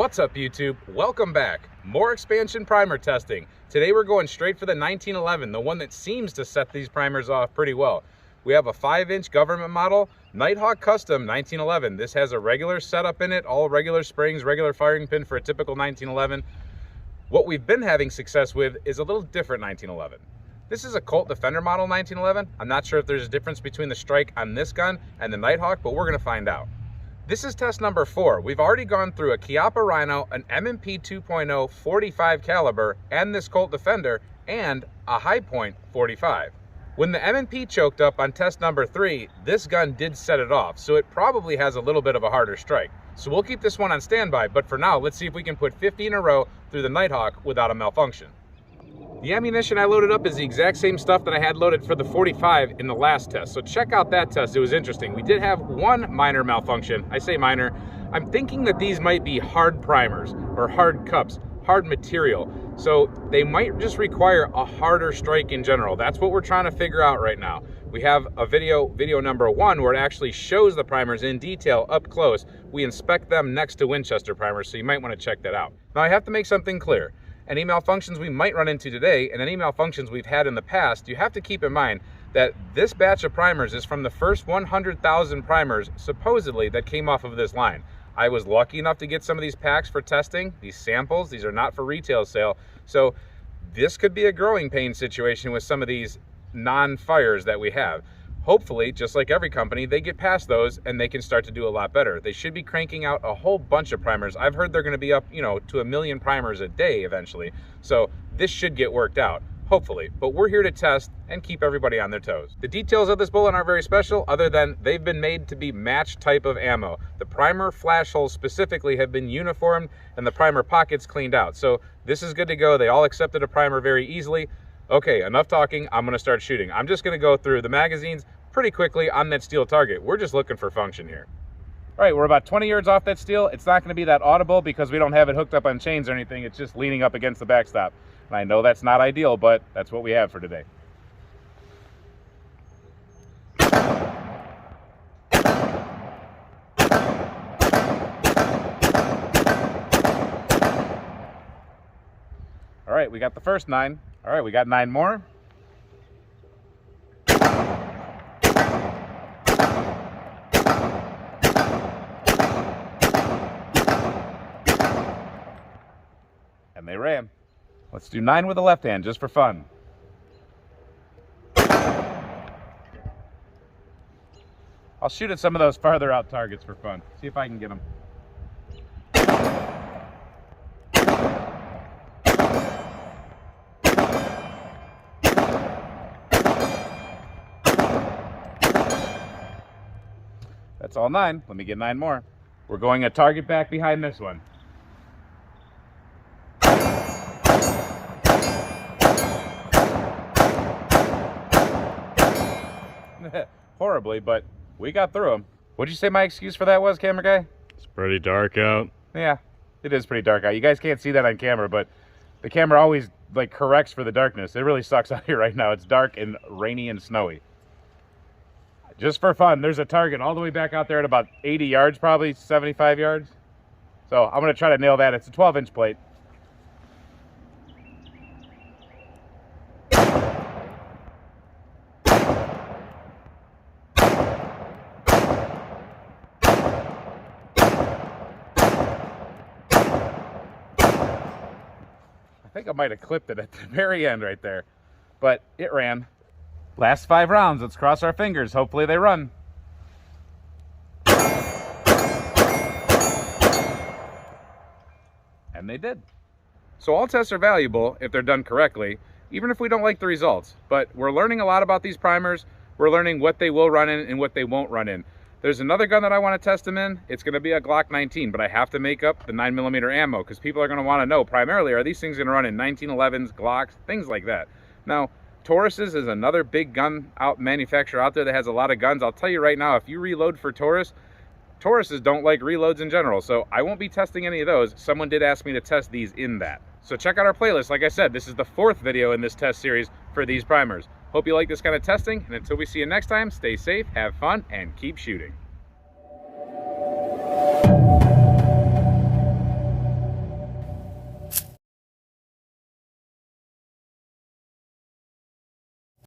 What's up, YouTube? Welcome back. More expansion primer testing. Today we're going straight for the 1911, the one that seems to set these primers off pretty well. We have a 5-inch government model, Nighthawk Custom 1911. This has a regular setup in it, all regular springs, regular firing pin for a typical 1911. What we've been having success with is a little different 1911. This is a Colt Defender model 1911. I'm not sure if there's a difference between the strike on this gun and the Nighthawk, but we're gonna find out. This is test number 4. We've already gone through a Chiappa Rhino, an M&P 2.0 45 caliber, and this Colt Defender, and a High Point 45. When the M&P choked up on test number 3, this gun did set it off, so it probably has a little bit of a harder strike. So we'll keep this one on standby, but for now, let's see if we can put 50 in a row through the Nighthawk without a malfunction. The ammunition I loaded up is the exact same stuff that I had loaded for the 45 in the last test. So check out that test, it was interesting. We did have one minor malfunction. I say minor. I'm thinking that these might be hard primers or hard cups, hard material. So they might just require a harder strike in general. That's what we're trying to figure out right now. We have a video number 1, where it actually shows the primers in detail up close. We inspect them next to Winchester primers, so you might want to check that out. Now I have to make something clear. Any malfunctions we might run into today and any malfunctions we've had in the past, you have to keep in mind that this batch of primers is from the first 100,000 primers supposedly that came off of this line. I was lucky enough to get some of these packs for testing, these samples. These are not for retail sale. So this could be a growing pain situation with some of these non-fires that we have. Hopefully, just like every company, they get past those and they can start to do a lot better. They should be cranking out a whole bunch of primers. I've heard they're going to be up, to 1 million primers a day eventually. So this should get worked out, hopefully. But we're here to test and keep everybody on their toes. The details of this bullet aren't very special, other than they've been made to be match type of ammo. The primer flash holes specifically have been uniformed and the primer pockets cleaned out. So this is good to go. They all accepted a primer very easily. Okay, enough talking. I'm going to start shooting. I'm just going to go through the magazines pretty quickly on that steel target. We're just looking for function here. All right, we're about 20 yards off that steel. It's not going to be that audible because we don't have it hooked up on chains or anything. It's just leaning up against the backstop. And I know that's not ideal, but that's what we have for today. All right, we got the first 9. All right, we got 9 more. And they ran. Let's do 9 with the left hand just for fun. I'll shoot at some of those farther out targets for fun. See if I can get them. That's all 9. Let me get 9 more. We're going a target back behind this one. Horribly, but we got through them. What'd you say my excuse for that was, camera guy? It's pretty dark out. Yeah, it is pretty dark out. You guys can't see that on camera, but the camera always corrects for the darkness. It really sucks out here right now. It's dark and rainy and snowy. Just for fun, there's a target all the way back out there at about 80 yards, probably 75 yards. So I'm gonna try to nail that. It's a 12-inch plate. I think I might have clipped it at the very end right there, but it ran. Last 5 rounds, let's cross our fingers. Hopefully they run. And they did. So all tests are valuable if they're done correctly, even if we don't like the results. But we're learning a lot about these primers. We're learning what they will run in and what they won't run in. There's another gun that I want to test them in. It's going to be a Glock 19, but I have to make up the 9mm ammo because people are going to want to know primarily, are these things going to run in 1911s, Glocks, things like that. Now, Taurus's is another big gun manufacturer out there that has a lot of guns. I'll tell you right now, if you reload for Taurus, Tauruses don't like reloads in general, so I won't be testing any of those. Someone did ask me to test these in that. So check out our playlist. Like I said, this is the 4th video in this test series for these primers. Hope you like this kind of testing, and until we see you next time, stay safe, have fun, and keep shooting.